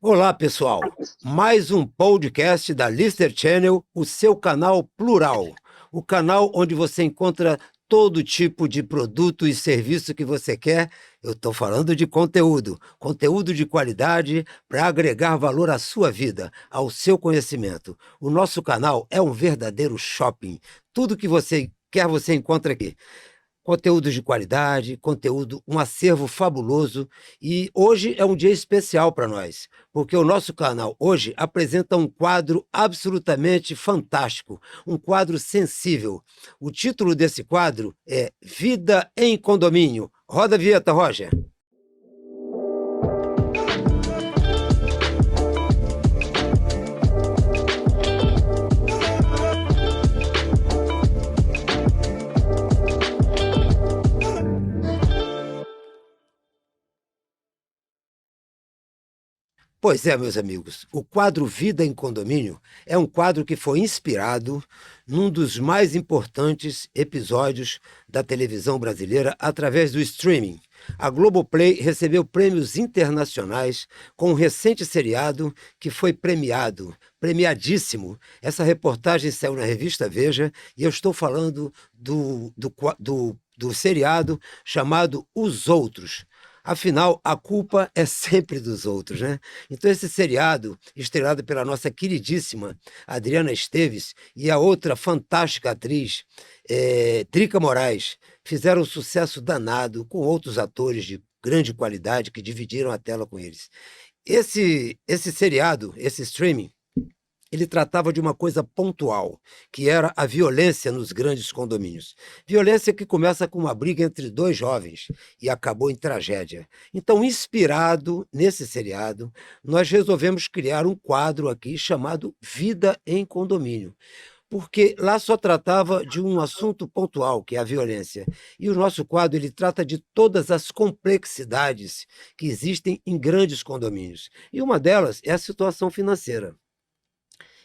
Olá, pessoal. Mais um podcast da Lister Channel, o seu canal plural. O canal onde você encontra todo tipo de produto e serviço que você quer. Eu estou falando de conteúdo, conteúdo de qualidade para agregar valor à sua vida, ao seu conhecimento. O nosso canal é um verdadeiro shopping. Tudo que você quer, você encontra aqui. Conteúdos de qualidade, conteúdo, um acervo fabuloso. E hoje é um dia especial para nós, porque o nosso canal hoje apresenta um quadro absolutamente fantástico, um quadro sensível. O título desse quadro é Vida em Condomínio. Roda a vinheta, Roger. Pois é, meus amigos, o quadro Vida em Condomínio é um quadro que foi inspirado num dos mais importantes episódios da televisão brasileira através do streaming. A Globoplay recebeu prêmios internacionais com um recente seriado que foi premiadíssimo. Essa reportagem saiu na revista Veja e eu estou falando do seriado chamado Os Outros. Afinal, a culpa é sempre dos outros, né? Então, esse seriado, estrelado pela nossa queridíssima Adriana Esteves e a outra fantástica atriz, Drica Moraes, fizeram um sucesso danado com outros atores de grande qualidade que dividiram a tela com eles. Esse seriado, esse streaming, ele tratava de uma coisa pontual, que era a violência nos grandes condomínios. Violência que começa com uma briga entre dois jovens e acabou em tragédia. Então, inspirado nesse seriado, nós resolvemos criar um quadro aqui chamado Vida em Condomínio. Porque lá só tratava de um assunto pontual, que é a violência. E o nosso quadro ele trata de todas as complexidades que existem em grandes condomínios. E uma delas é a situação financeira.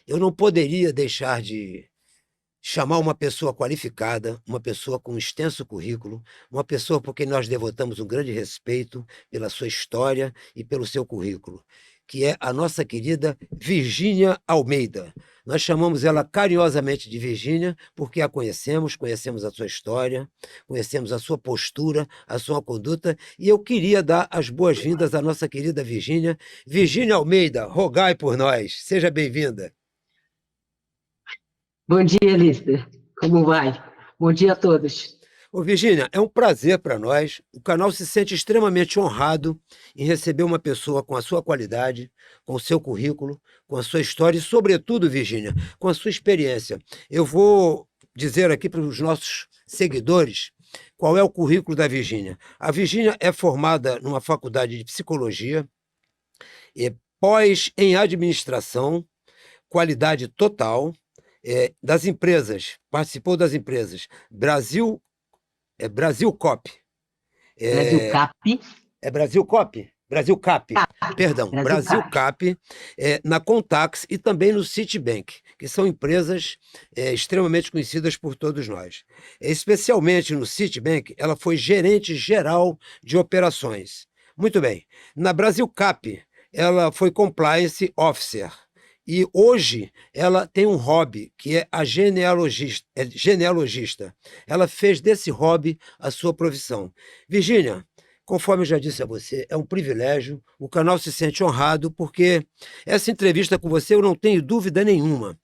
Eu não poderia deixar de chamar uma pessoa qualificada, uma pessoa com um extenso currículo, uma pessoa por quem nós devotamos um grande respeito pela sua história e pelo seu currículo, que é a nossa querida Virgínia Almeida. Nós chamamos ela carinhosamente de Virgínia porque a conhecemos, conhecemos a sua história, conhecemos a sua postura, a sua conduta, e eu queria dar as boas-vindas à nossa querida Virgínia. Virgínia Almeida, rogai por nós. Seja bem-vinda. Bom dia, Lister. Como vai? Bom dia a todos. Ô, Virgínia, é um prazer para nós. O canal se sente extremamente honrado em receber uma pessoa com a sua qualidade, com o seu currículo, com a sua história e, sobretudo, Virgínia, com a sua experiência. Eu vou dizer aqui para os nossos seguidores qual é o currículo da Virgínia. A Virgínia é formada numa faculdade de psicologia, é pós em administração, qualidade total, das empresas, participou das empresas Brasil Cop. Brasil Cap. Brasil Cop? Brasil Cap, perdão, Brasil Cap, na Contax e também no Citibank, que são empresas extremamente conhecidas por todos nós. Especialmente no Citibank, ela foi gerente geral de operações. Muito bem. Na Brasil Cap, ela foi compliance officer. E hoje ela tem um hobby, que é a genealogista. Ela fez desse hobby a sua profissão. Virgínia, conforme eu já disse a você, é um privilégio, o canal se sente honrado, porque essa entrevista com você eu não tenho dúvida nenhuma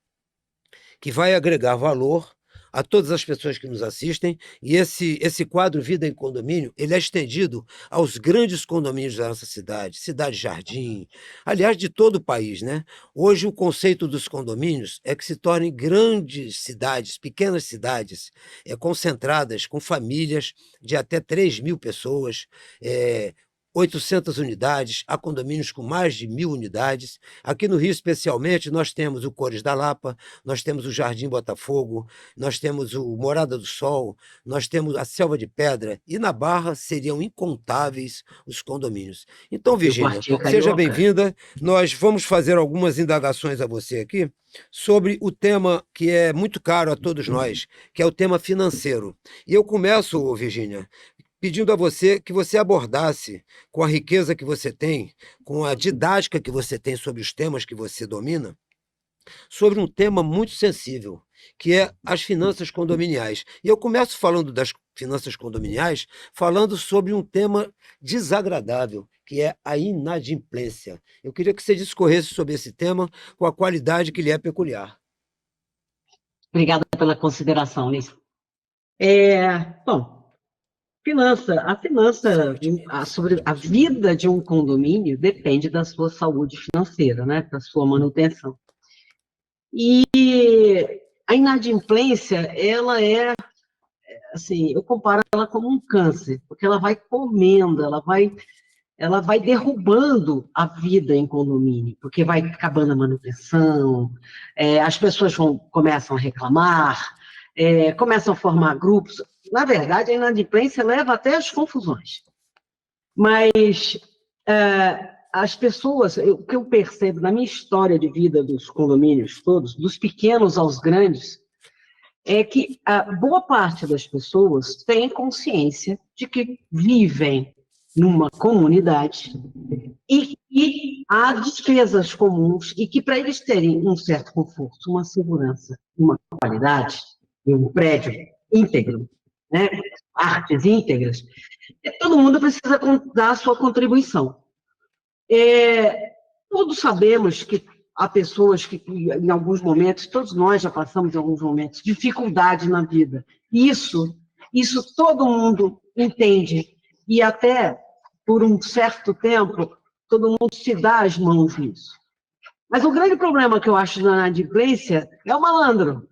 que vai agregar valor a todas as pessoas que nos assistem, e esse quadro Vida em Condomínio, ele é estendido aos grandes condomínios da nossa cidade, Cidade Jardim, aliás, de todo o país, né? Hoje o conceito dos condomínios é que se tornem grandes cidades, pequenas cidades, concentradas com famílias de até 3.000 pessoas, 800 unidades, há condomínios com mais de 1.000 unidades. Aqui no Rio, especialmente, nós temos o Cores da Lapa, nós temos o Jardim Botafogo, nós temos o Morada do Sol, nós temos a Selva de Pedra, e na Barra seriam incontáveis os condomínios. Então, Virgínia, seja bem-vinda. Nós vamos fazer algumas indagações a você aqui sobre o tema que é muito caro a todos nós, que é o tema financeiro. E eu começo, Virgínia, pedindo a você que você abordasse, com a riqueza que você tem, com a didática que você tem sobre os temas que você domina, sobre um tema muito sensível, que é as finanças condominiais. E eu começo falando das finanças condominiais, falando sobre um tema desagradável, que é a inadimplência. Eu queria que você discorresse sobre esse tema com a qualidade que lhe é peculiar. Obrigada pela consideração, Liz. Bom, sobre a vida de um condomínio depende da sua saúde financeira, né, da sua manutenção. E a inadimplência, ela é, assim, eu comparo ela como um câncer, porque ela vai comendo, ela vai derrubando a vida em condomínio, porque vai acabando a manutenção, as pessoas começam a reclamar, começam a formar grupos. Na verdade, a inadimplência leva até às confusões. Mas as pessoas, o que eu percebo na minha história de vida dos condomínios todos, dos pequenos aos grandes, é que a boa parte das pessoas tem consciência de que vivem numa comunidade e há despesas comuns e que para eles terem um certo conforto, uma segurança, uma qualidade, um prédio íntegro, né, partes íntegras, todo mundo precisa dar a sua contribuição. Todos sabemos que há pessoas que, em alguns momentos, todos nós já passamos em alguns momentos, dificuldade na vida. Isso todo mundo entende. E até, por um certo tempo, todo mundo se dá as mãos nisso. Mas o grande problema que eu acho na inadimplência é o malandro.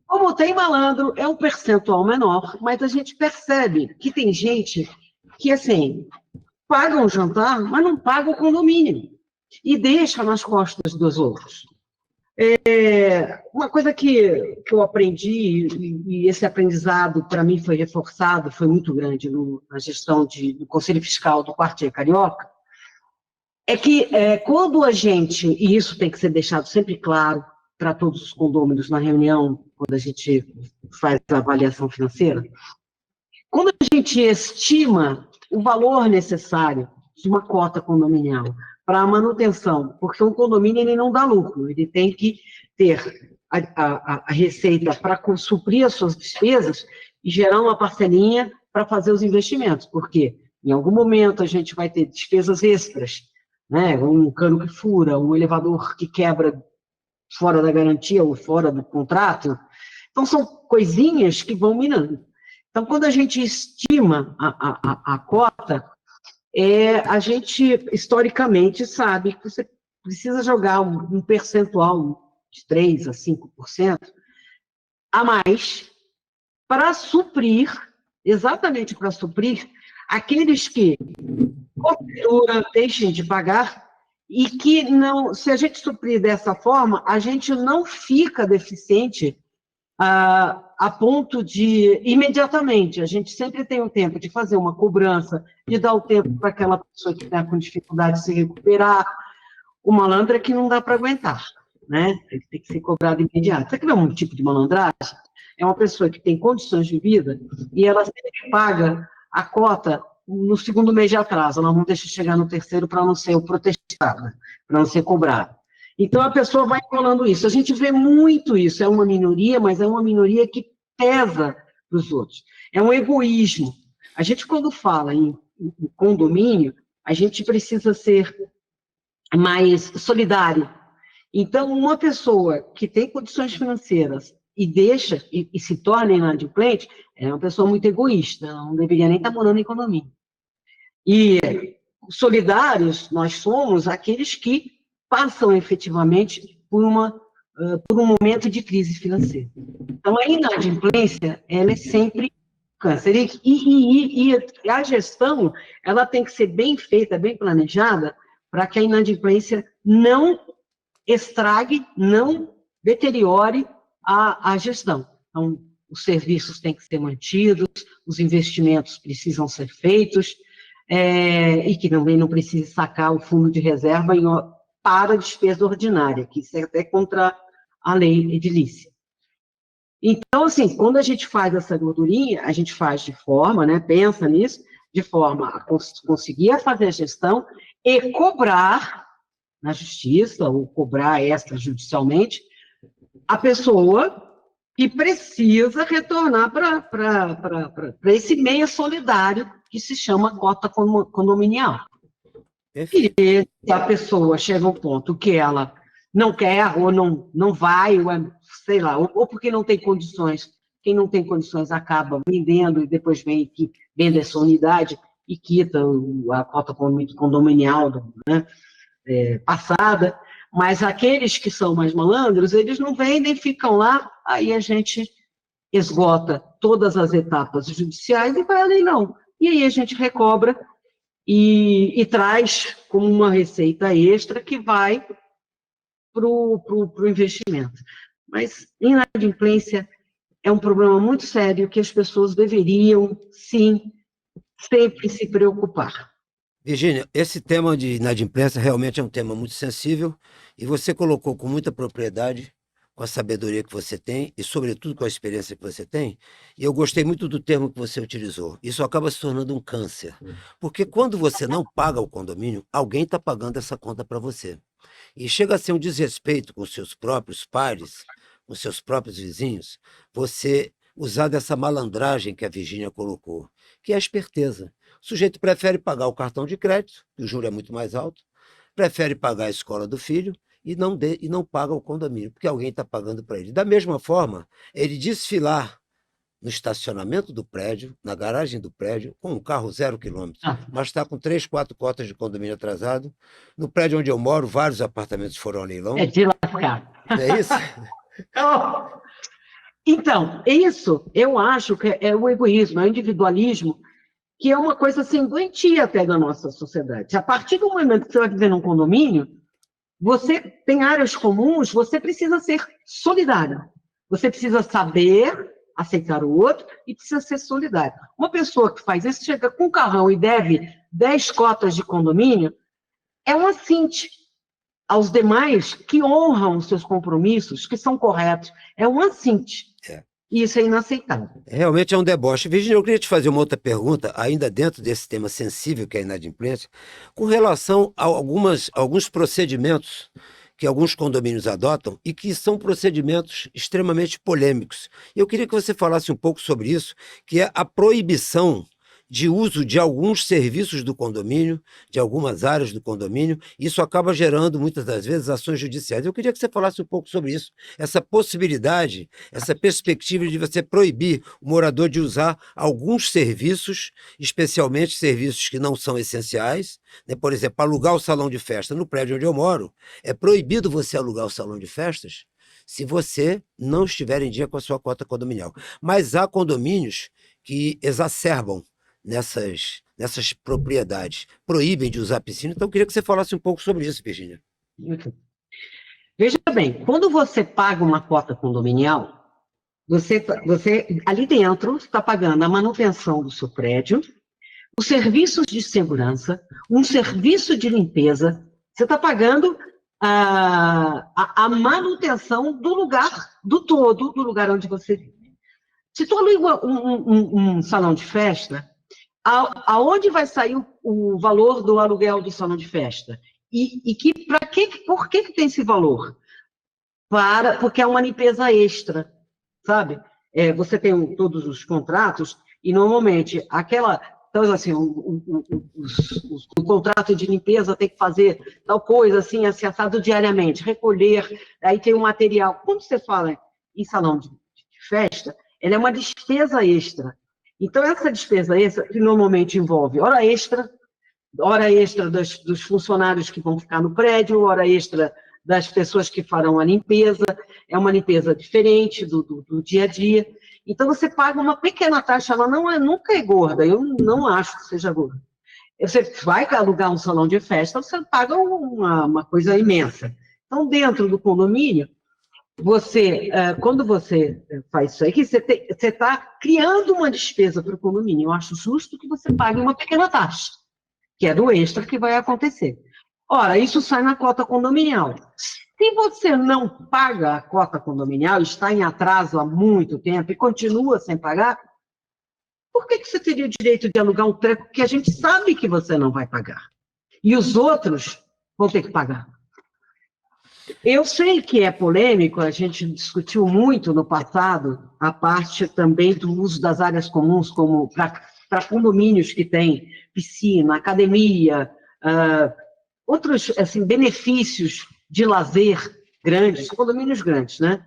Como tem malandro, é um percentual menor, mas a gente percebe que tem gente que, assim, paga um jantar, mas não paga o condomínio e deixa nas costas dos outros. Uma coisa que eu aprendi, e esse aprendizado para mim foi reforçado, foi muito grande na gestão do Conselho Fiscal do Quartier Carioca, é que quando a gente, e isso tem que ser deixado sempre claro para todos os condôminos na reunião, quando a gente faz a avaliação financeira, quando a gente estima o valor necessário de uma cota condominial para a manutenção, porque um condomínio ele não dá lucro, ele tem que ter a receita para suprir as suas despesas e gerar uma parcelinha para fazer os investimentos, porque em algum momento a gente vai ter despesas extras, né? Um cano que fura, um elevador que quebra fora da garantia ou fora do contrato. Então, são coisinhas que vão minando. Então, quando a gente estima a cota, a gente, historicamente, sabe que você precisa jogar um percentual de 3% a 5% a mais para suprir, exatamente para suprir, aqueles que, porventura, deixem de pagar e que não, se a gente suprir dessa forma, a gente não fica deficiente a ponto de, imediatamente, a gente sempre tem o tempo de fazer uma cobrança, de dar o tempo para aquela pessoa que está com dificuldade de se recuperar. O malandro é que não dá para aguentar, né? Tem que ser cobrado imediato. Sabe que não é um tipo de malandragem? É uma pessoa que tem condições de vida e ela sempre paga a cota no segundo mês de atraso, ela não deixa chegar no terceiro para não ser protestada, para não ser cobrada. Então, a pessoa vai enrolando isso. A gente vê muito isso. É uma minoria, mas é uma minoria que pesa para os outros. É um egoísmo. A gente, quando fala em condomínio, a gente precisa ser mais solidário. Então, uma pessoa que tem condições financeiras e deixa, e se torna inadimplente, é uma pessoa muito egoísta, não deveria nem estar morando em condomínio. E solidários, nós somos aqueles que passam efetivamente por um momento de crise financeira. Então, a inadimplência, ela é sempre câncer. E a gestão, ela tem que ser bem feita, bem planejada, para que a inadimplência não estrague, não deteriore a gestão. Então, os serviços têm que ser mantidos, os investimentos precisam ser feitos, e que também não precise sacar o fundo de reserva para a despesa ordinária, que isso é até contra a lei edilícia. Então, assim, quando a gente faz essa gordurinha, a gente faz de forma, né, pensa nisso, de forma a conseguir fazer a gestão e cobrar na justiça, ou cobrar extrajudicialmente, a pessoa que precisa retornar para esse meio solidário que se chama cota condominial. Perfeito. E se a pessoa chega ao ponto que ela não quer, ou não vai, ou sei lá, ou porque não tem condições, quem não tem condições acaba vendendo e depois vende essa unidade e quita a cota condominial, né, passada, mas aqueles que são mais malandros, eles não vendem, ficam lá, aí a gente esgota todas as etapas judiciais e vai a leilão. E aí a gente recobra e traz como uma receita extra que vai para o investimento. Mas inadimplência é um problema muito sério que as pessoas deveriam, sim, sempre se preocupar. Virgínia, esse tema de inadimplência realmente é um tema muito sensível e você colocou com muita propriedade, com a sabedoria que você tem e, sobretudo, com a experiência que você tem. E eu gostei muito do termo que você utilizou. Isso acaba se tornando um câncer, porque quando você não paga o condomínio, alguém está pagando essa conta para você. E chega a ser um desrespeito com seus próprios pares, com seus próprios vizinhos, você usar dessa malandragem que a Virgínia colocou, que é a esperteza. O sujeito prefere pagar o cartão de crédito, que o juro é muito mais alto, prefere pagar a escola do filho e não paga o condomínio, porque alguém está pagando para ele. Da mesma forma, ele desfilar no estacionamento do prédio, na garagem do prédio, com um carro 0 km, mas está com 3, 4 cotas de condomínio atrasado. No prédio onde eu moro, vários apartamentos foram a leilão. É de lascar. Não é isso? Então, isso eu acho que é o egoísmo, é o individualismo, que é uma coisa assim, doentia até da nossa sociedade. A partir do momento que você vai viver num condomínio, você tem áreas comuns, você precisa ser solidário. Você precisa saber aceitar o outro e precisa ser solidário. Uma pessoa que faz isso, chega com um carrão e deve 10 cotas de condomínio, é um assinte aos demais que honram os seus compromissos, que são corretos. É um assinte. E isso é inaceitável. Realmente é um deboche. Virginia, eu queria te fazer uma outra pergunta, ainda dentro desse tema sensível que é a inadimplência, com relação a alguns procedimentos que alguns condomínios adotam e que são procedimentos extremamente polêmicos. Eu queria que você falasse um pouco sobre isso, que é a proibição de uso de alguns serviços do condomínio, de algumas áreas do condomínio. Isso acaba gerando, muitas das vezes, ações judiciais. Eu queria que você falasse um pouco sobre isso, essa possibilidade, essa perspectiva de você proibir o morador de usar alguns serviços, especialmente serviços que não são essenciais, né? Por exemplo, alugar o salão de festa no prédio onde eu moro. É proibido você alugar o salão de festas se você não estiver em dia com a sua cota condominial. Mas há condomínios que exacerbam nessas propriedades, proíbem de usar piscina. Então, eu queria que você falasse um pouco sobre isso, Virgínia. Veja bem, quando você paga uma cota condominial, você ali dentro está pagando a manutenção do seu prédio, os serviços de segurança, um serviço de limpeza, você está pagando a manutenção do lugar, do todo, do lugar onde você vive. Se tu aluga um salão de festa, aonde vai sair o valor do aluguel do salão de festa? Por que tem esse valor? Porque é uma limpeza extra, sabe? Você tem todos os contratos e, normalmente, então, assim, o contrato de limpeza tem que fazer tal coisa, assim, assado diariamente, recolher, aí tem o material. Quando você fala em salão de festa, ela é uma despesa extra. Então, essa despesa extra, que normalmente envolve hora extra dos funcionários que vão ficar no prédio, hora extra das pessoas que farão a limpeza, é uma limpeza diferente do dia a dia. Então, você paga uma pequena taxa, ela nunca é gorda, eu não acho que seja gorda. Você vai alugar um salão de festa, você paga uma coisa imensa. Então, dentro do condomínio, quando você faz isso aí, você está criando uma despesa para o condomínio. Eu acho justo que você pague uma pequena taxa, que é do extra que vai acontecer. Ora, isso sai na cota condominial. Se você não paga a cota condominial, está em atraso há muito tempo e continua sem pagar, por que você teria o direito de alugar um treco que a gente sabe que você não vai pagar? E os outros vão ter que pagar. Eu sei que é polêmico, a gente discutiu muito no passado a parte também do uso das áreas comuns como para condomínios que têm piscina, academia, outros assim, benefícios de lazer grandes, condomínios grandes, né?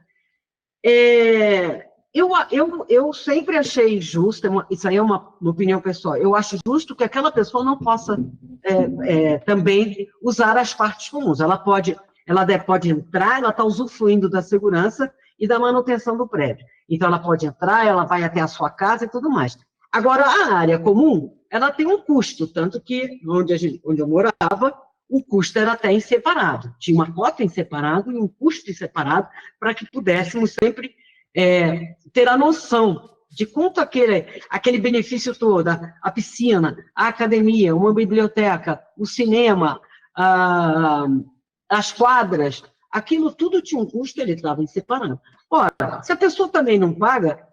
Eu sempre achei justo, isso aí é uma opinião pessoal, eu acho justo que aquela pessoa não possa também usar as partes comuns. Ela pode entrar, ela está usufruindo da segurança e da manutenção do prédio. Então, ela pode entrar, ela vai até a sua casa e tudo mais. Agora, a área comum, ela tem um custo, tanto que onde eu morava, o custo era até em separado. Tinha uma cota em separado e um custo em separado para que pudéssemos sempre ter a noção de quanto aquele benefício todo, a piscina, a academia, uma biblioteca, o cinema, as quadras, aquilo tudo tinha um custo, ele estava em separado. Ora, se a pessoa também não paga,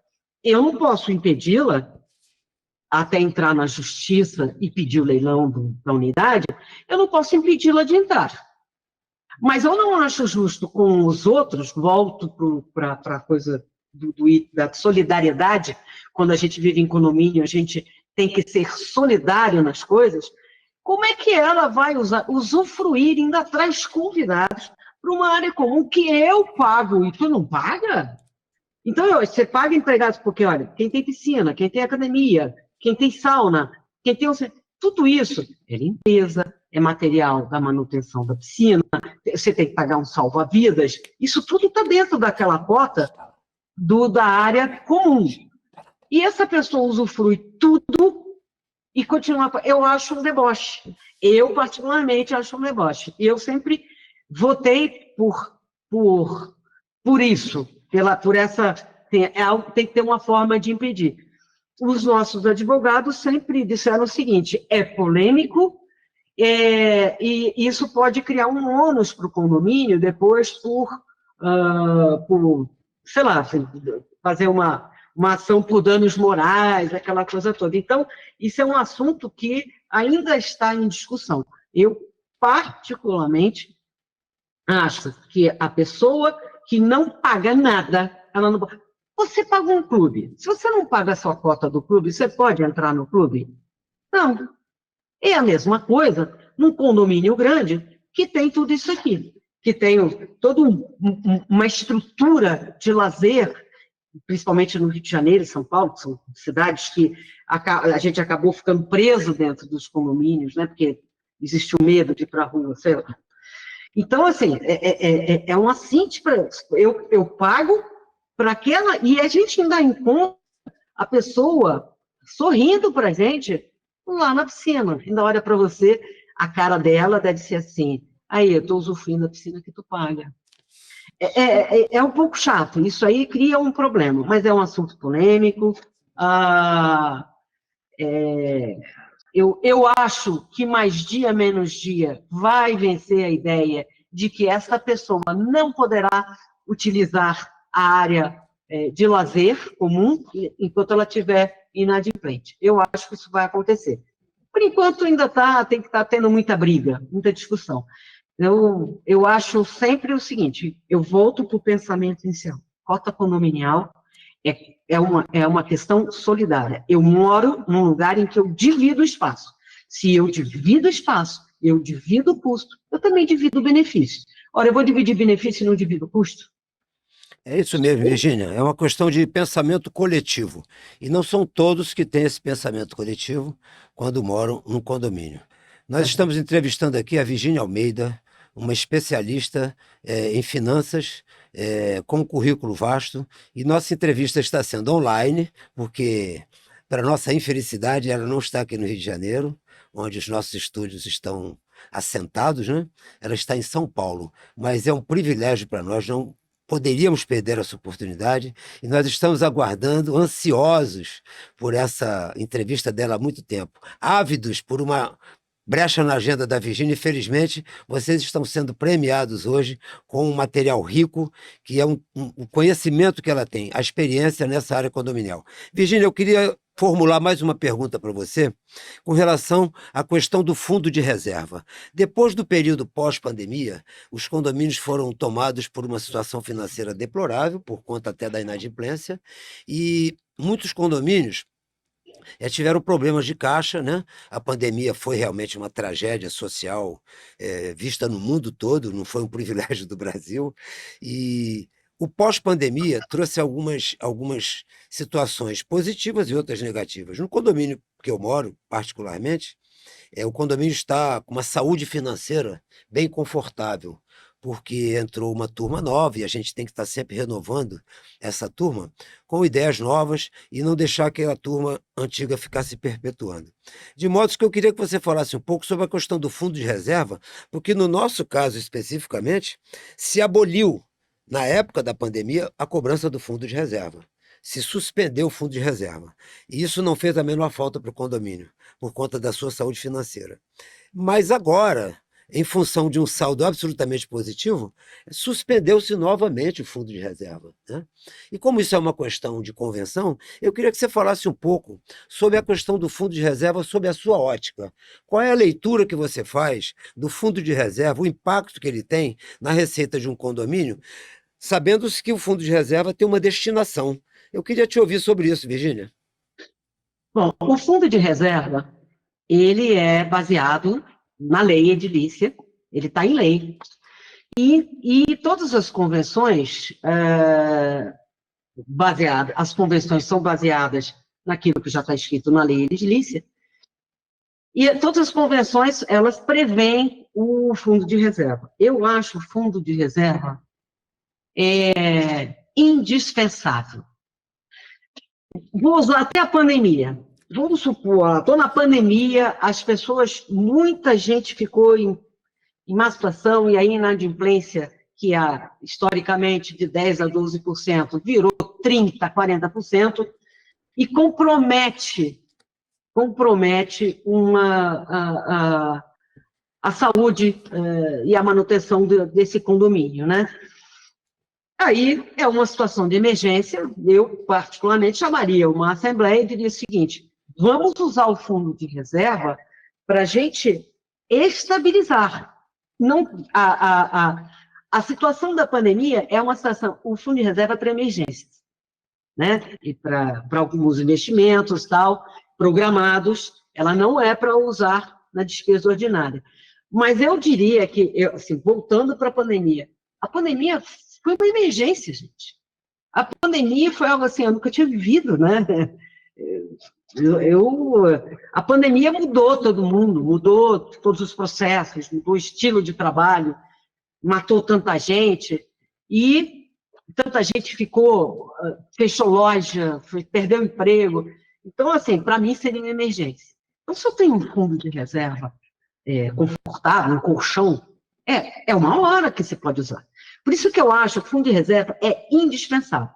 eu não posso impedi-la até entrar na justiça e pedir o leilão da unidade, eu não posso impedi-la de entrar. Mas eu não acho justo com os outros, volto para a coisa da solidariedade, quando a gente vive em condomínio, a gente tem que ser solidário nas coisas, como é que ela vai usufruir, ainda traz convidados para uma área comum que eu pago e tu não paga? Então, você paga empregados porque, olha, quem tem piscina, quem tem academia, quem tem sauna, quem tem... Tudo isso é limpeza, é material da manutenção da piscina, você tem que pagar um salva-vidas, isso tudo está dentro daquela cota da área comum. E essa pessoa usufrui tudo e continua... Eu acho um deboche. Eu, particularmente, acho um deboche. E eu sempre votei por isso, por essa... Tem que ter uma forma de impedir. Os nossos advogados sempre disseram o seguinte, é polêmico, e isso pode criar um ônus para o condomínio depois por, sei lá, fazer uma ação por danos morais, aquela coisa toda. Então, isso é um assunto que ainda está em discussão. Eu, particularmente, acho que a pessoa que não paga nada, ela não... Você paga um clube. Se você não paga a sua cota do clube, você pode entrar no clube? Não. É a mesma coisa num condomínio grande que tem tudo isso aqui, que tem toda uma estrutura de lazer, principalmente no Rio de Janeiro e São Paulo, que são cidades que a gente acabou ficando preso dentro dos condomínios, né, porque existe o medo de ir para a rua, sei lá. Então, assim, é um assinte para... Eu pago para aquela... E a gente ainda encontra a pessoa sorrindo para a gente lá na piscina. Ainda olha para você, a cara dela deve ser assim, aí, eu estou usufruindo da piscina que tu paga. É um pouco chato, isso aí cria um problema, mas é um assunto polêmico. Eu acho que mais dia, menos dia, vai vencer a ideia de que essa pessoa não poderá utilizar a área de lazer comum enquanto ela estiver inadimplente. Eu acho que isso vai acontecer. Por enquanto, ainda tem que estar tendo muita briga, muita discussão. Eu acho sempre o seguinte, eu volto para o pensamento inicial. Cota condominial é uma questão solidária. Eu moro num lugar em que eu divido o espaço. Se eu divido o espaço, eu divido o custo, eu também divido o benefício. Ora, eu vou dividir benefício e não divido o custo? É isso mesmo, Virgínia. É uma questão de pensamento coletivo. E não são todos que têm esse pensamento coletivo quando moram num condomínio. Nós estamos entrevistando aqui a Virgínia Almeida, uma especialista em finanças, com um currículo vasto, e nossa entrevista está sendo online, porque, para nossa infelicidade, ela não está aqui no Rio de Janeiro, onde os nossos estúdios estão assentados, né? Ela está em São Paulo, mas é um privilégio para nós, não poderíamos perder essa oportunidade, e nós estamos aguardando, ansiosos por essa entrevista dela há muito tempo, ávidos por uma brecha na agenda da Virgínia. Infelizmente, vocês estão sendo premiados hoje com um material rico, que é um conhecimento que ela tem, a experiência nessa área condominial. Virgínia, eu queria formular mais uma pergunta para você com relação à questão do fundo de reserva. Depois do período pós-pandemia, os condomínios foram tomados por uma situação financeira deplorável, por conta até da inadimplência, e muitos condomínios tiveram problemas de caixa, né? A pandemia foi realmente uma tragédia social vista no mundo todo, não foi um privilégio do Brasil. E o pós-pandemia trouxe algumas situações positivas e outras negativas. No condomínio que eu moro, particularmente, o condomínio está com uma saúde financeira bem confortável, porque entrou uma turma nova e a gente tem que estar sempre renovando essa turma com ideias novas e não deixar aquela turma antiga ficar se perpetuando. De modo que eu queria que você falasse um pouco sobre a questão do fundo de reserva, porque no nosso caso especificamente, se aboliu, na época da pandemia, a cobrança do fundo de reserva. Se suspendeu o fundo de reserva. E isso não fez a menor falta para o condomínio, por conta da sua saúde financeira. Mas agora, em função de um saldo absolutamente positivo, suspendeu-se novamente o fundo de reserva, né? E como isso é uma questão de convenção, eu queria que você falasse um pouco sobre a questão do fundo de reserva, sob a sua ótica. Qual é a leitura que você faz do fundo de reserva, o impacto que ele tem na receita de um condomínio, sabendo-se que o fundo de reserva tem uma destinação? Eu queria te ouvir sobre isso, Virgínia. Bom, o fundo de reserva, ele é baseado na lei edilícia, ele está em lei. E todas as convenções as convenções são baseadas naquilo que já está escrito na lei edilícia, e todas as convenções, elas prevêem o fundo de reserva. Eu acho o fundo de reserva indispensável. Vou usar até a pandemia. Vamos supor, estou na pandemia, as pessoas, muita gente ficou em má situação, e aí a inadimplência, que historicamente de 10% a 12%, virou 30%, 40%, e compromete a saúde e a manutenção desse condomínio, né? Aí é uma situação de emergência, eu particularmente chamaria uma assembleia e diria o seguinte: vamos usar o fundo de reserva para a gente estabilizar. Não, a situação da pandemia é uma situação, o fundo de reserva é para emergências, né? E para alguns investimentos, tal, programados, ela não é para usar na despesa ordinária. Mas eu diria que, assim, voltando para a pandemia foi uma emergência, gente. A pandemia foi algo assim, eu nunca tinha vivido, né? A pandemia mudou todo mundo, mudou todos os processos, mudou o estilo de trabalho, matou tanta gente, e tanta gente fechou loja, perdeu emprego. Então, assim, para mim seria uma emergência. Então, se eu tenho um fundo de reserva confortável, um colchão, é uma hora que você pode usar. Por isso que eu acho que o fundo de reserva é indispensável.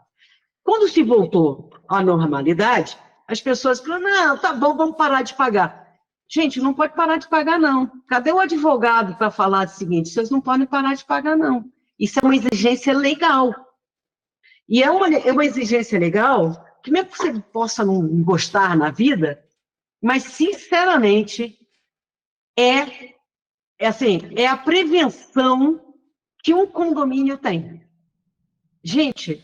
Quando se voltou à normalidade, as pessoas falaram: não, tá bom, vamos parar de pagar. Gente, não pode parar de pagar, não. Cadê o advogado para falar o seguinte: vocês não podem parar de pagar, não. Isso é uma exigência legal. E é uma exigência legal que mesmo que você possa não gostar na vida, mas, sinceramente, é a prevenção que um condomínio tem. Gente,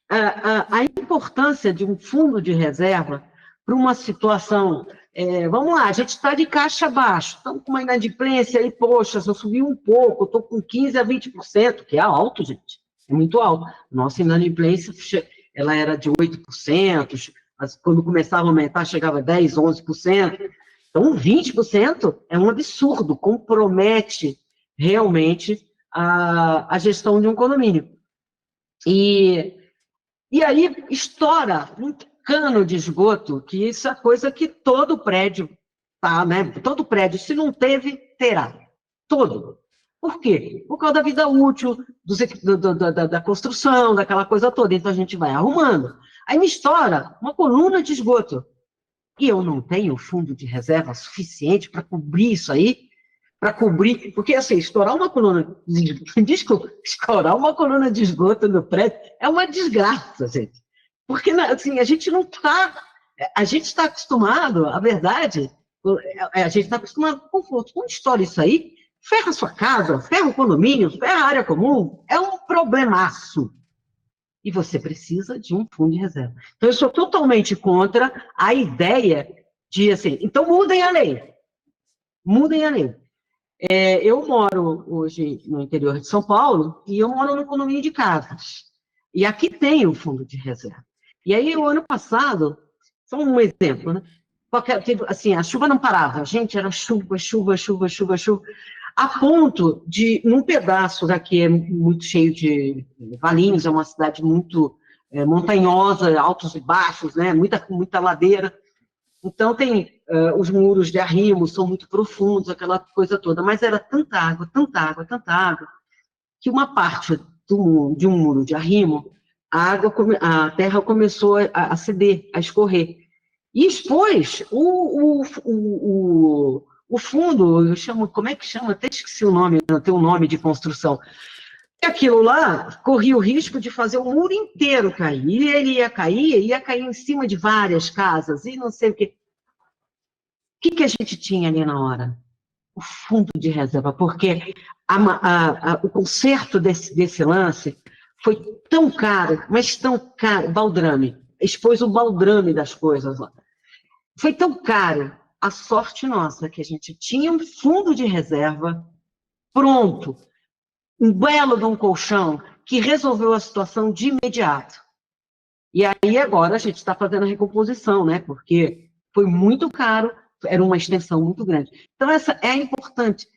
a importância de um fundo de reserva para uma situação... vamos lá, a gente está de caixa baixo, estamos com uma inadimplência aí, poxa, se eu subir um pouco, eu estou com 15% a 20%, que é alto, gente, é muito alto. Nossa inadimplência, ela era de 8%, quando começava a aumentar, chegava a 10%, 11%. Então, 20% é um absurdo, compromete realmente a gestão de um condomínio. E aí estoura um cano de esgoto, que isso é coisa que todo prédio, né? Todo prédio, se não teve, terá. Todo. Por quê? Por causa da vida útil, da construção, daquela coisa toda. Então a gente vai arrumando. Aí me estoura uma coluna de esgoto. E eu não tenho fundo de reserva suficiente para cobrir isso aí, para cobrir, porque assim, desculpa, estourar uma coluna de esgoto no prédio é uma desgraça, gente. Porque assim, a gente está acostumado, a verdade, a gente está acostumado com conforto. Quando estoura isso aí, ferra a sua casa, ferra o condomínio, ferra a área comum, é um problemaço. E você precisa de um fundo de reserva. Então, eu sou totalmente contra a ideia de, assim, então mudem a lei. Mudem a lei. Eu moro hoje no interior de São Paulo e eu moro no condomínio de casas. E aqui tem o fundo de reserva. E aí, o ano passado, só um exemplo, né? Assim, a chuva não parava. Gente, era chuva, chuva, chuva, chuva, chuva. A ponto de, num pedaço daqui é muito cheio de Valinhos, é uma cidade muito montanhosa, altos e baixos, né? Muita ladeira. Então, tem os muros de arrimo, são muito profundos, aquela coisa toda, mas era tanta água, tanta água, tanta água, que uma parte de um muro de arrimo, a terra começou a ceder, a escorrer. E expôs o fundo, eu chamo, como é que chama? Até esqueci o nome, não tem um nome de construção. E aquilo lá corria o risco de fazer o muro inteiro cair. E ele ia cair em cima de várias casas, e não sei o quê. O que a gente tinha ali na hora? O fundo de reserva, porque o conserto desse lance foi tão caro, mas tão caro, baldrame, expôs o baldrame das coisas lá. Foi tão caro, a sorte nossa, que a gente tinha um fundo de reserva pronto, um belo de um colchão, que resolveu a situação de imediato. E aí agora a gente está fazendo a recomposição, né? Porque foi muito caro, era uma extensão muito grande. Então, essa é importante.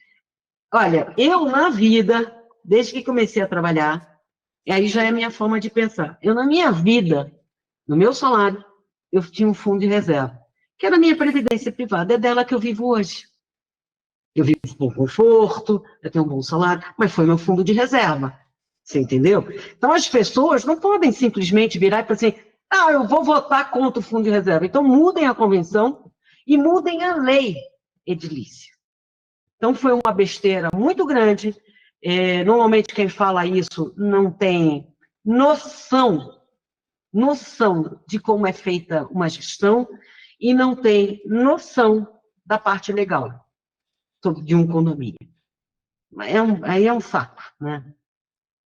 Olha, eu na vida, desde que comecei a trabalhar, e aí já é a minha forma de pensar, eu na minha vida, no meu salário, eu tinha um fundo de reserva, que era a minha previdência privada, é dela que eu vivo hoje. Eu vivo com conforto, eu tenho um bom salário, mas foi meu fundo de reserva. Você entendeu? Então, as pessoas não podem simplesmente virar e falar assim, eu vou votar contra o fundo de reserva. Então, mudem a convenção e mudem a lei edilícia. Então, foi uma besteira muito grande. Normalmente, quem fala isso não tem noção de como é feita uma gestão e não tem noção da parte legal de um condomínio. Aí é um saco, né?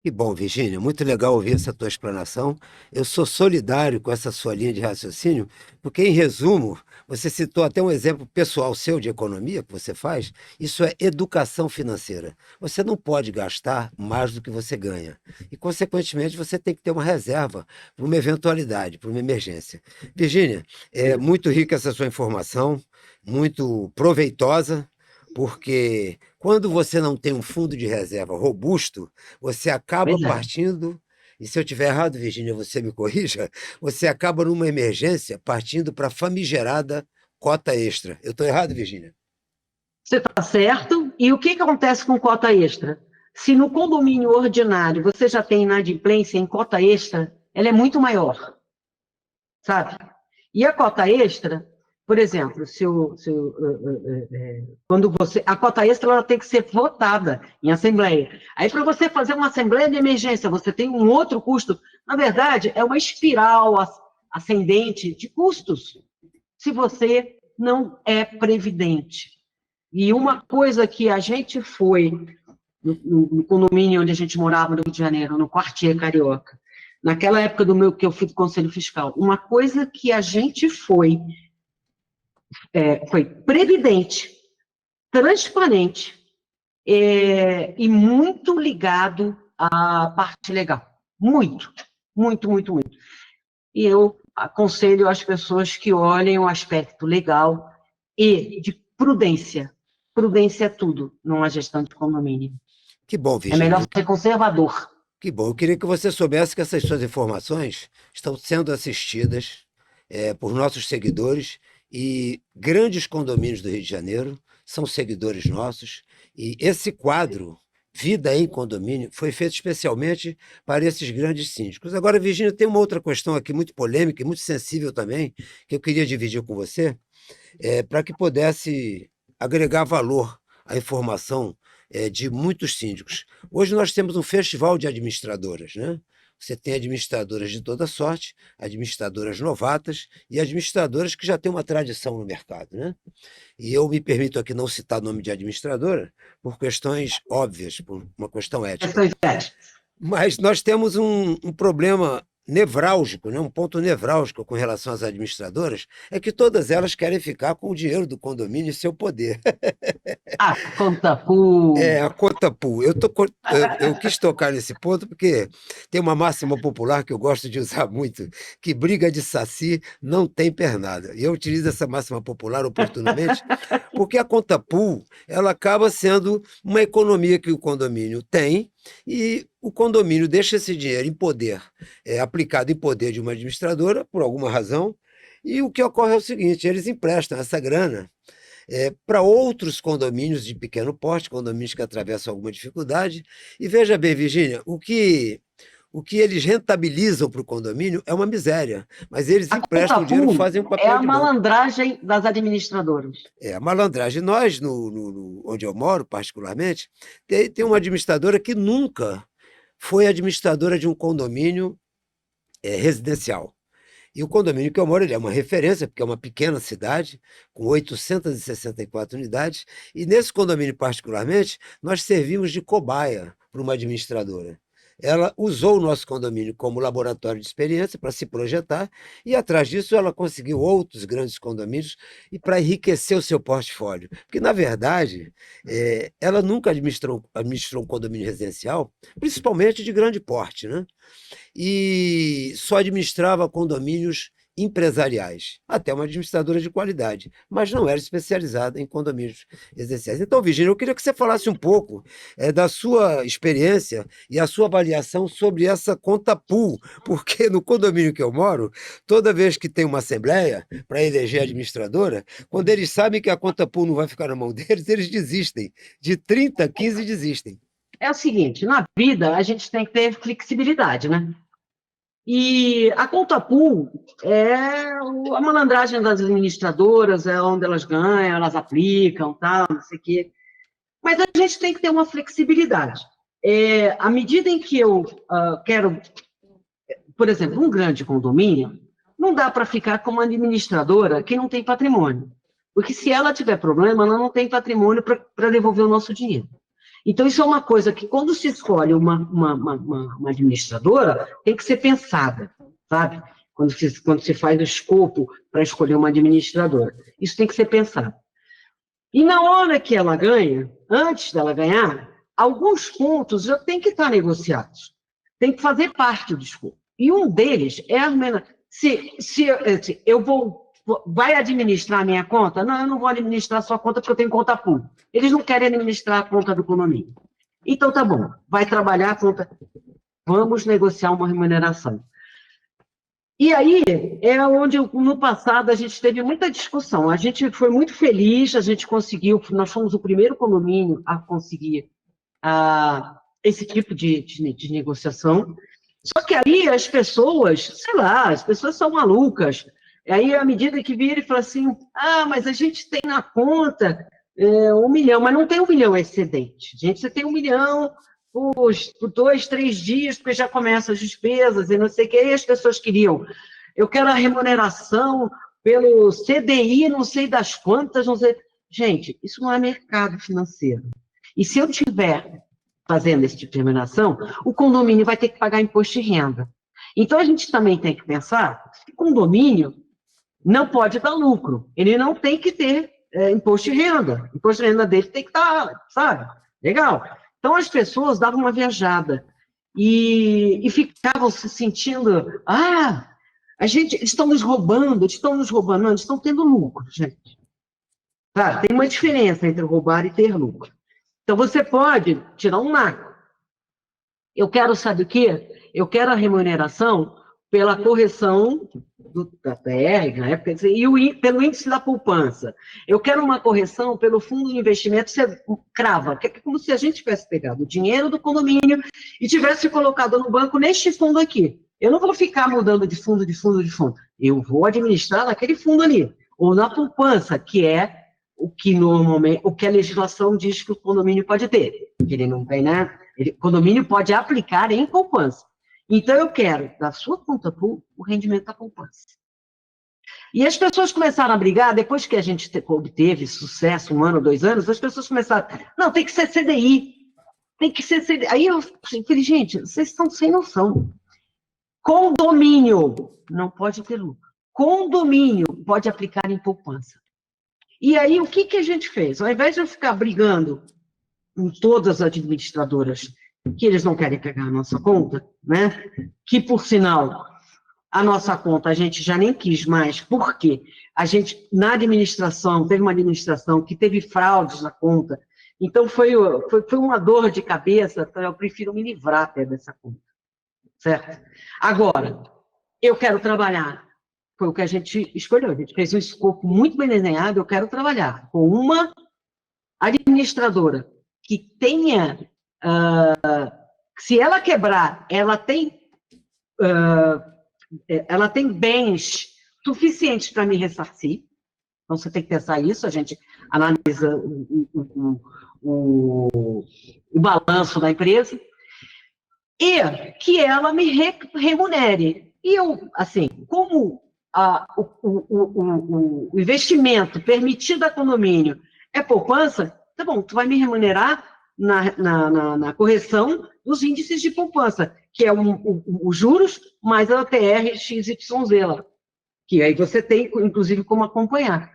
Que bom, Virgínia, muito legal ouvir essa tua explanação. Eu sou solidário com essa sua linha de raciocínio, porque, em resumo, você citou até um exemplo pessoal seu de economia que você faz. Isso é educação financeira. Você não pode gastar mais do que você ganha. E, consequentemente, você tem que ter uma reserva para uma eventualidade, para uma emergência. Virgínia, é muito rica essa sua informação, muito proveitosa, porque quando você não tem um fundo de reserva robusto, você acaba Pois é. partindo, e se eu estiver errado, Virgínia, você me corrija, você acaba numa emergência partindo para a famigerada cota extra. Eu estou errado, Virgínia? Você está certo. E o que acontece com cota extra? Se no condomínio ordinário você já tem inadimplência em cota extra, ela é muito maior, sabe? E a cota extra, por exemplo, quando a cota extra ela tem que ser votada em assembleia. Aí, para você fazer uma assembleia de emergência, você tem um outro custo. Na verdade, é uma espiral ascendente de custos, se você não é previdente. E uma coisa que a gente foi, no condomínio onde a gente morava no Rio de Janeiro, no Quartier Carioca, naquela época que eu fui do Conselho Fiscal, uma coisa que a gente foi previdente, transparente e muito ligado à parte legal. Muito, muito, muito, muito. E eu aconselho as pessoas que olhem o aspecto legal e de prudência. Prudência é tudo numa gestão de condomínio. Que bom, É melhor Virgínia. ser conservador. Que bom. Eu queria que você soubesse que essas suas informações estão sendo assistidas por nossos seguidores e grandes condomínios do Rio de Janeiro são seguidores nossos. E esse quadro vida em condomínio foi feito especialmente para esses grandes síndicos. Agora, Virgínia, tem uma outra questão aqui muito polêmica e muito sensível também, que eu queria dividir com você, para que pudesse agregar valor à informação de muitos síndicos. Hoje nós temos um festival de administradoras, né? Você tem administradoras de toda sorte, administradoras novatas e administradoras que já têm uma tradição no mercado, né? E eu me permito aqui não citar nome de administradora por questões óbvias, por uma questão ética. Mas nós temos um problema nevrálgico, né? Um ponto nevrálgico com relação às administradoras, é que todas elas querem ficar com o dinheiro do condomínio e seu poder. A conta pool. A conta pool. Eu quis tocar nesse ponto porque tem uma máxima popular que eu gosto de usar muito, que briga de saci não tem pernada. E eu utilizo essa máxima popular oportunamente, porque a conta pool, ela acaba sendo uma economia que o condomínio tem, e o condomínio deixa esse dinheiro em poder, aplicado em poder de uma administradora, por alguma razão, e o que ocorre é o seguinte: eles emprestam essa grana para outros condomínios de pequeno porte, condomínios que atravessam alguma dificuldade. E veja bem, Virgínia, o que eles rentabilizam para o condomínio é uma miséria, mas eles emprestam o dinheiro e fazem um papel de banco. É a malandragem das administradoras. A malandragem. Nós, onde eu moro, particularmente, tem uma administradora que nunca foi administradora de um condomínio residencial. E o condomínio que eu moro, ele é uma referência, porque é uma pequena cidade, com 864 unidades, e nesse condomínio particularmente, nós servimos de cobaia para uma administradora. Ela usou o nosso condomínio como laboratório de experiência para se projetar, e atrás disso ela conseguiu outros grandes condomínios e para enriquecer o seu portfólio. Porque, na verdade, ela nunca administrou um condomínio residencial, principalmente de grande porte, né? E só administrava condomínios empresariais, até uma administradora de qualidade, mas não era especializada em condomínios residenciais. Então, Virgínia, eu queria que você falasse um pouco da sua experiência e a sua avaliação sobre essa conta pool, porque no condomínio que eu moro, toda vez que tem uma assembleia para eleger a administradora, quando eles sabem que a conta pool não vai ficar na mão deles, eles desistem. De 30 a 15 desistem. É o seguinte, na vida a gente tem que ter flexibilidade, né? E a conta pool é a malandragem das administradoras, é onde elas ganham, elas aplicam, tal, não sei o quê. Mas a gente tem que ter uma flexibilidade. À medida em que eu quero, por exemplo, um grande condomínio, não dá para ficar com uma administradora que não tem patrimônio. Porque se ela tiver problema, ela não tem patrimônio para devolver o nosso dinheiro. Então, isso é uma coisa que, quando se escolhe uma administradora, tem que ser pensada, sabe? Quando se faz o escopo para escolher uma administradora. Isso tem que ser pensado. E na hora que ela ganha, antes dela ganhar, alguns pontos já têm que estar negociados. Tem que fazer parte do escopo. E um deles é se vai administrar a minha conta? Não, eu não vou administrar a sua conta porque eu tenho conta pool. Eles não querem administrar a conta do condomínio. Então, tá bom, vai trabalhar a conta. Vamos negociar uma remuneração. E aí, é onde, no passado, a gente teve muita discussão. A gente foi muito feliz, a gente conseguiu, nós fomos o primeiro condomínio a conseguir esse tipo de negociação. Só que aí as pessoas, sei lá, as pessoas são malucas. Aí, à medida que vira e fala assim, mas a gente tem na conta 1 milhão, mas não tem 1 milhão excedente. Gente, você tem 1 milhão por 2, 3 dias, porque já começam as despesas e não sei o que, e as pessoas queriam. Eu quero a remuneração pelo CDI, não sei das quantas, não sei. Gente, isso não é mercado financeiro. E se eu estiver fazendo esse tipo de remuneração, o condomínio vai ter que pagar imposto de renda. Então, a gente também tem que pensar que condomínio não pode dar lucro. Ele não tem que ter imposto de renda. O imposto de renda dele tem que estar, sabe? Legal. Então, as pessoas davam uma viajada e ficavam se sentindo, eles estão nos roubando, não, eles estão tendo lucro, gente. Tá? Tem uma diferença entre roubar e ter lucro. Então, você pode tirar um naco. Eu quero, sabe o quê? Eu quero a remuneração pela correção da TR, na época, pelo índice da poupança. Eu quero uma correção pelo fundo de investimento, você crava, que é como se a gente tivesse pegado o dinheiro do condomínio e tivesse colocado no banco neste fundo aqui. Eu não vou ficar mudando de fundo, de fundo, de fundo. Eu vou administrar naquele fundo ali, ou na poupança, que é o que normalmente, o que a legislação diz que o condomínio pode ter. Ele não tem, né? O condomínio pode aplicar em poupança. Então, eu quero, da sua conta pool, o rendimento da poupança. E as pessoas começaram a brigar, depois que a gente obteve sucesso, 1 ano, 2 anos, as pessoas começaram, não, tem que ser CDI, tem que ser CDI. Aí eu falei, gente, vocês estão sem noção. Condomínio não pode ter lucro. Condomínio pode aplicar em poupança. E aí, o que a gente fez? Ao invés de eu ficar brigando com todas as administradoras que eles não querem pegar a nossa conta, né? Que, por sinal, a nossa conta a gente já nem quis mais, porque a gente, na administração, teve uma administração que teve fraudes na conta, então foi uma dor de cabeça, então eu prefiro me livrar até dessa conta, certo? Agora, eu quero trabalhar, foi o que a gente escolheu, a gente fez um escopo muito bem desenhado, eu quero trabalhar com uma administradora que tenha, se ela quebrar, ela tem bens suficientes para me ressarcir, então você tem que pensar isso, a gente analisa o balanço da empresa, e que ela me remunere. E eu, assim, como o investimento permitido a condomínio é poupança, tá bom, tu vai me remunerar na correção dos índices de poupança, que é os juros mais a TR XYZ lá, que aí você tem, inclusive, como acompanhar.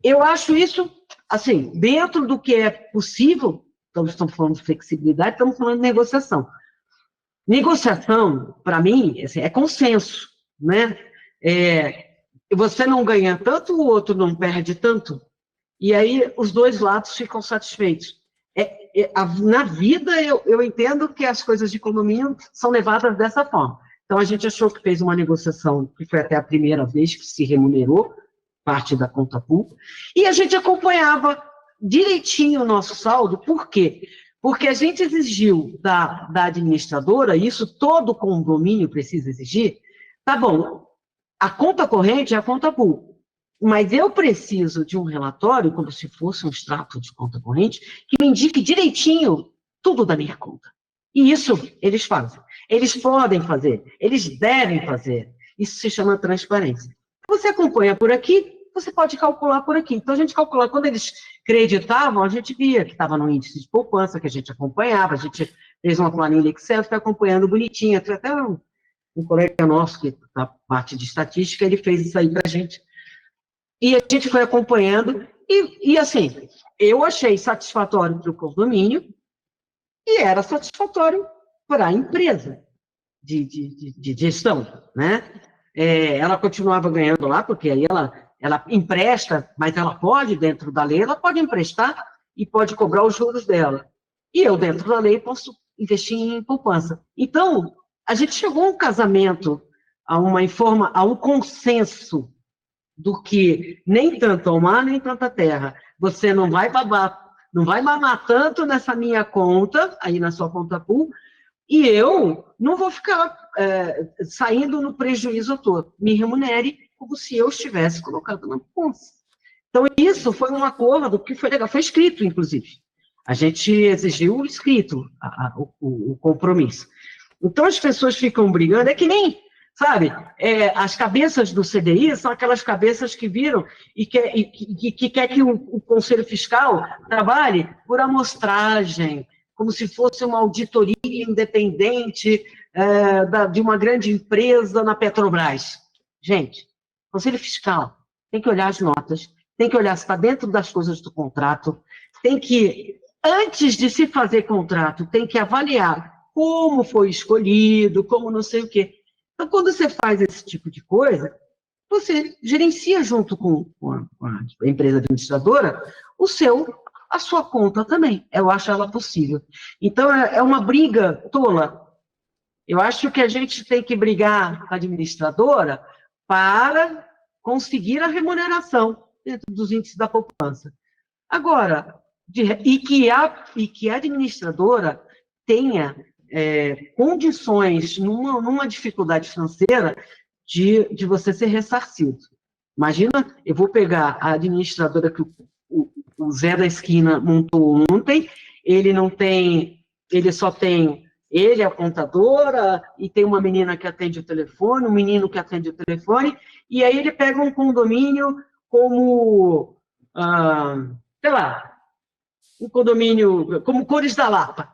Eu acho isso, assim, dentro do que é possível, estamos falando de flexibilidade, estamos falando de negociação. Negociação, para mim, assim, é consenso, né? Você não ganha tanto, o outro não perde tanto, e aí os dois lados ficam satisfeitos. Na vida, eu entendo que as coisas de condomínio são levadas dessa forma. Então, a gente achou que fez uma negociação, que foi até a primeira vez que se remunerou, parte da conta pool, e a gente acompanhava direitinho o nosso saldo, por quê? Porque a gente exigiu da administradora, e isso todo condomínio precisa exigir, tá bom, a conta corrente é a conta pool, mas eu preciso de um relatório, como se fosse um extrato de conta corrente, que me indique direitinho tudo da minha conta. E isso eles fazem. Eles podem fazer, eles devem fazer. Isso se chama transparência. Você acompanha por aqui, você pode calcular por aqui. Então, a gente calculava, quando eles creditavam, a gente via que estava no índice de poupança, que a gente acompanhava, a gente fez uma planilha Excel, está acompanhando bonitinho, até um colega nosso, que está parte de estatística, ele fez isso aí para a gente. E a gente foi acompanhando, e assim, eu achei satisfatório para o condomínio, e era satisfatório para a empresa de gestão, né? Ela continuava ganhando lá, porque aí ela empresta, mas ela pode, dentro da lei, ela pode emprestar e pode cobrar os juros dela. E eu, dentro da lei, posso investir em poupança. Então, a gente chegou a um casamento, a um consenso do que nem tanto ao mar, nem tanta terra. Você não vai mamar tanto nessa minha conta, aí na sua conta pool, e eu não vou ficar saindo no prejuízo todo. Me remunere como se eu estivesse colocado na poupança. Então, isso foi um acordo que foi legal, foi escrito, inclusive. A gente exigiu escrito o compromisso. Então, as pessoas ficam brigando, é que nem, sabe, as cabeças do CDI são aquelas cabeças que viram e que quer que o Conselho Fiscal trabalhe por amostragem, como se fosse uma auditoria independente de uma grande empresa na Petrobras. Gente, Conselho Fiscal tem que olhar as notas, tem que olhar se está dentro das coisas do contrato, tem que, antes de se fazer contrato, tem que avaliar como foi escolhido, como não sei o quê. Então, quando você faz esse tipo de coisa, você gerencia junto com a empresa administradora a sua conta também. Eu acho ela possível. Então, é uma briga tola. Eu acho que a gente tem que brigar com a administradora para conseguir a remuneração dentro dos índices da poupança. Agora, e que a administradora tenha condições, numa dificuldade financeira, de você ser ressarcido. Imagina, eu vou pegar a administradora que o Zé da Esquina montou ontem, ele só tem, ele é a contadora, e tem uma menina que atende o telefone, um menino que atende o telefone, e aí ele pega um condomínio como, sei lá, um condomínio como Cores da Lapa.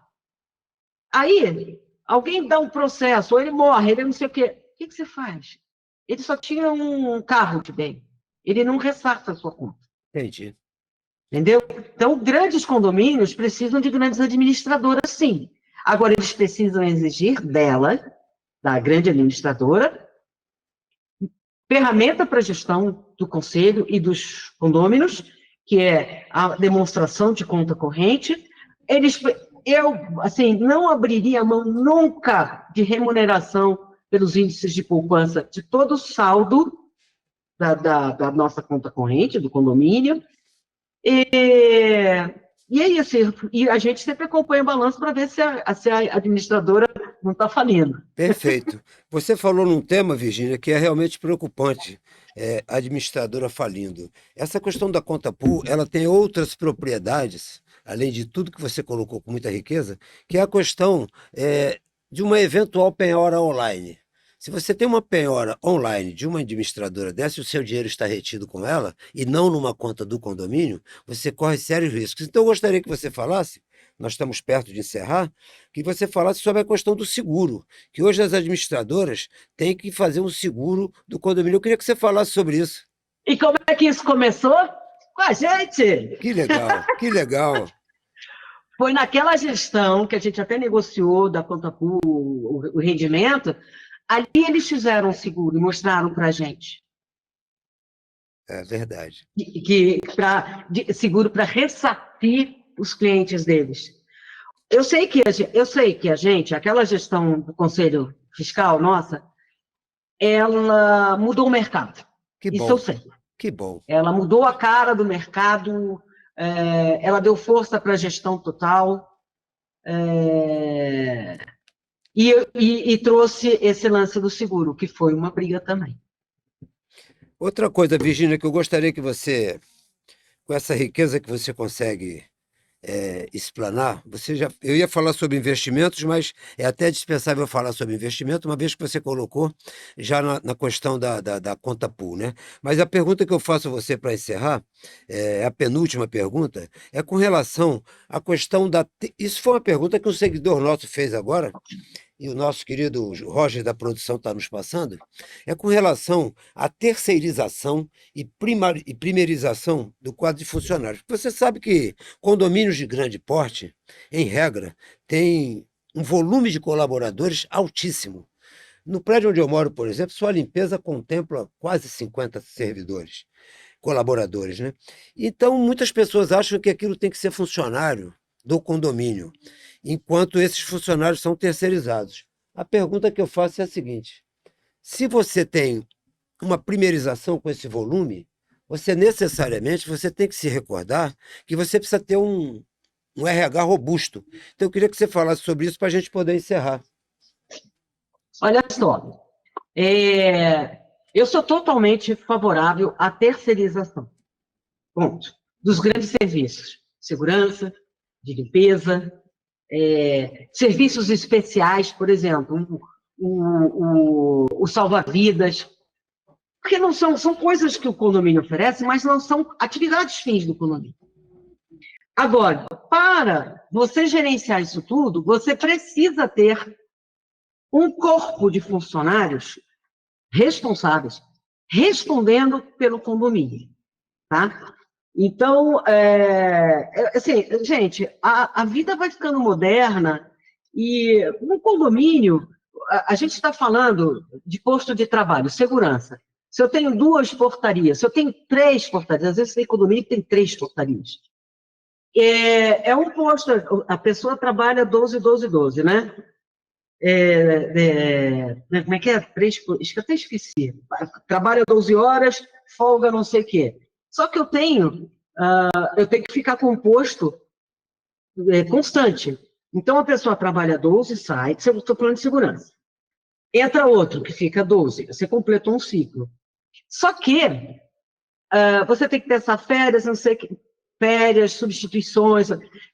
Aí, alguém dá um processo, ou ele morre, ele não sei o quê. O que você faz? Ele só tinha um carro que bem. Ele não ressarça a sua conta. Entendi. Entendeu? Então, grandes condomínios precisam de grandes administradoras, sim. Agora, eles precisam exigir dela, da grande administradora, ferramenta para gestão do conselho e dos condôminos, que é a demonstração de conta corrente. Eu, assim, não abriria a mão nunca de remuneração pelos índices de poupança de todo o saldo da nossa conta corrente, do condomínio. E é isso. E a gente sempre acompanha o balanço para ver se a administradora não está falindo. Perfeito. Você falou num tema, Virgínia, que é realmente preocupante, a administradora falindo. Essa questão da conta pool, ela tem outras propriedades, além de tudo que você colocou com muita riqueza, que é a questão de uma eventual penhora online. Se você tem uma penhora online de uma administradora dessa, e o seu dinheiro está retido com ela, e não numa conta do condomínio, você corre sérios riscos. Então, eu gostaria que você falasse, nós estamos perto de encerrar, que você falasse sobre a questão do seguro, que hoje as administradoras têm que fazer um seguro do condomínio. Eu queria que você falasse sobre isso. E como é que isso começou? Com a gente! Que legal, que legal. Foi naquela gestão que a gente até negociou da conta pool, o rendimento, ali eles fizeram um seguro e mostraram para a gente. É verdade. Seguro para ressarcir os clientes deles. Eu sei que a gente, aquela gestão do Conselho Fiscal, nossa, ela mudou o mercado. Que bom. Isso eu sei. Que bom. Ela mudou a cara do mercado, ela deu força para a gestão total, e trouxe esse lance do seguro, que foi uma briga também. Outra coisa, Virgínia, que eu gostaria que você, com essa riqueza que você consegue explanar, eu ia falar sobre investimentos, mas é até dispensável falar sobre investimento, uma vez que você colocou já na questão da conta pool, né? Mas a pergunta que eu faço a você para encerrar, a penúltima pergunta, é com relação à questão Isso foi uma pergunta que um seguidor nosso fez agora, e o nosso querido Roger da produção está nos passando, é com relação à terceirização e primeirização do quadro de funcionários. Você sabe que condomínios de grande porte, em regra, têm um volume de colaboradores altíssimo. No prédio onde eu moro, por exemplo, só a limpeza contempla quase 50 servidores, colaboradores, né? Então, muitas pessoas acham que aquilo tem que ser funcionário do condomínio, enquanto esses funcionários são terceirizados. A pergunta que eu faço é a seguinte: se você tem uma primeirização com esse volume, você necessariamente tem que se recordar que você precisa ter um RH robusto. Então, eu queria que você falasse sobre isso para a gente poder encerrar. Olha só, eu sou totalmente favorável à terceirização. Ponto. Dos grandes serviços, segurança, de limpeza, serviços especiais, por exemplo, o salva-vidas, porque não são coisas que o condomínio oferece, mas não são atividades fins do condomínio. Agora, para você gerenciar isso tudo, você precisa ter um corpo de funcionários responsáveis, respondendo pelo condomínio, tá? Então, assim, gente, a vida vai ficando moderna e no condomínio, a gente está falando de posto de trabalho, segurança. Se eu tenho 2 portarias, se eu tenho 3 portarias, às vezes tem condomínio que tem 3 portarias. Um posto, a pessoa trabalha 12, 12, 12, né? Como é que é? Acho que eu até esqueci. Trabalha 12 horas, folga não sei o quê. Só que eu tenho que ficar composto constante. Então, a pessoa trabalha 12, sai, eu estou falando de segurança. Entra outro que fica 12, você completou um ciclo. Só que você tem que pensar férias, não sei o que, férias, substituições.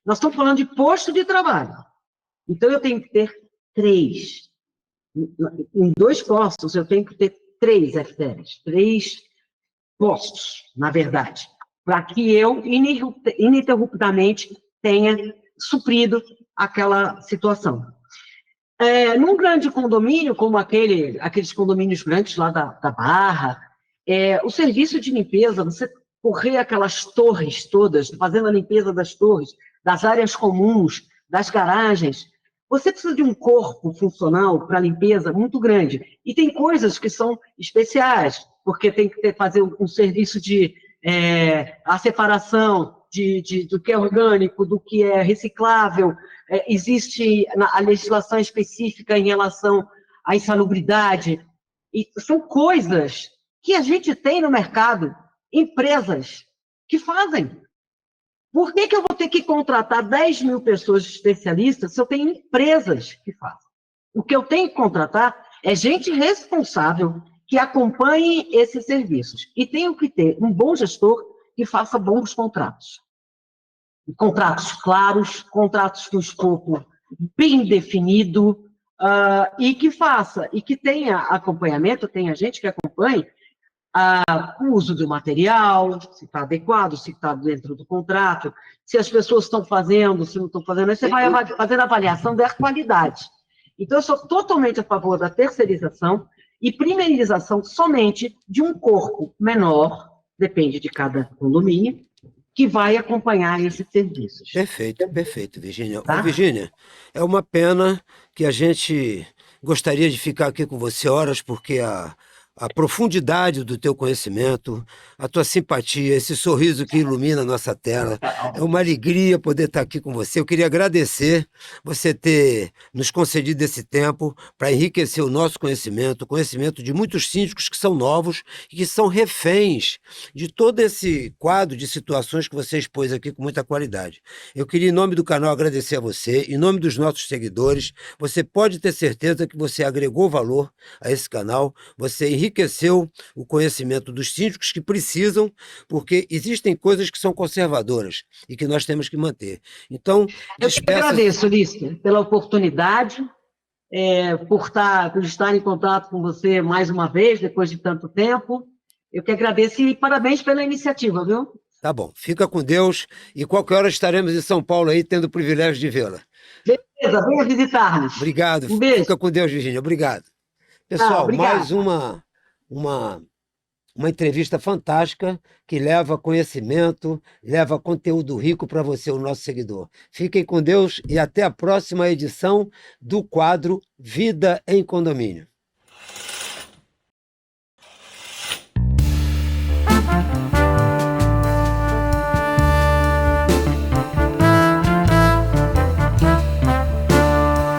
Nós estamos falando de posto de trabalho. Então, eu tenho que ter 3. Em 2 postos, eu tenho que ter 3 férias, 3 postos, na verdade, para que eu, ininterruptamente, tenha suprido aquela situação. Num grande condomínio, como aqueles condomínios grandes lá da Barra, o serviço de limpeza, você correr aquelas torres todas, fazendo a limpeza das torres, das áreas comuns, das garagens, você precisa de um corpo funcional para limpeza muito grande. E tem coisas que são especiais, porque tem que fazer um serviço de a separação do que é orgânico, do que é reciclável. Existe a legislação específica em relação à insalubridade. E são coisas que a gente tem no mercado, empresas que fazem. Por que eu vou ter que contratar 10 mil pessoas especialistas se eu tenho empresas que fazem? O que eu tenho que contratar é gente responsável que acompanhe esses serviços. E tenho que ter um bom gestor que faça bons contratos. Contratos claros, contratos com escopo bem definido, e que faça, e que tenha acompanhamento, tenha gente que acompanhe o uso do material, se está adequado, se está dentro do contrato, se as pessoas estão fazendo, se não estão fazendo, aí você vai fazendo a avaliação da qualidade. Então, eu sou totalmente a favor da terceirização e primeirização somente de um corpo menor, depende de cada condomínio, que vai acompanhar esses serviços. Perfeito, perfeito, Virgínia. Tá? Ô, Virgínia, é uma pena que a gente gostaria de ficar aqui com você horas, porque a profundidade do teu conhecimento, a tua simpatia, esse sorriso que ilumina a nossa tela, é uma alegria poder estar aqui com você. Eu queria agradecer você ter nos concedido esse tempo para enriquecer o nosso conhecimento, o conhecimento de muitos síndicos que são novos e que são reféns de todo esse quadro de situações que você expôs aqui com muita qualidade. Eu queria, em nome do canal, agradecer a você, em nome dos nossos seguidores. Você pode ter certeza que você agregou valor a esse canal, você enriqueceu o conhecimento dos síndicos que precisam, porque existem coisas que são conservadoras e que nós temos que manter. Então, eu te agradeço, Lícia, pela oportunidade, por estar em contato com você mais uma vez, depois de tanto tempo. Eu que agradeço e parabéns pela iniciativa, viu? Tá bom, fica com Deus e qualquer hora estaremos em São Paulo aí, tendo o privilégio de vê-la. Beleza, venha visitar-nos. Obrigado. Um beijo. Fica com Deus, Virgínia. Obrigado. Pessoal, mais uma entrevista fantástica que leva conhecimento, leva conteúdo rico para você, o nosso seguidor. Fiquem com Deus e até a próxima edição do quadro Vida em Condomínio.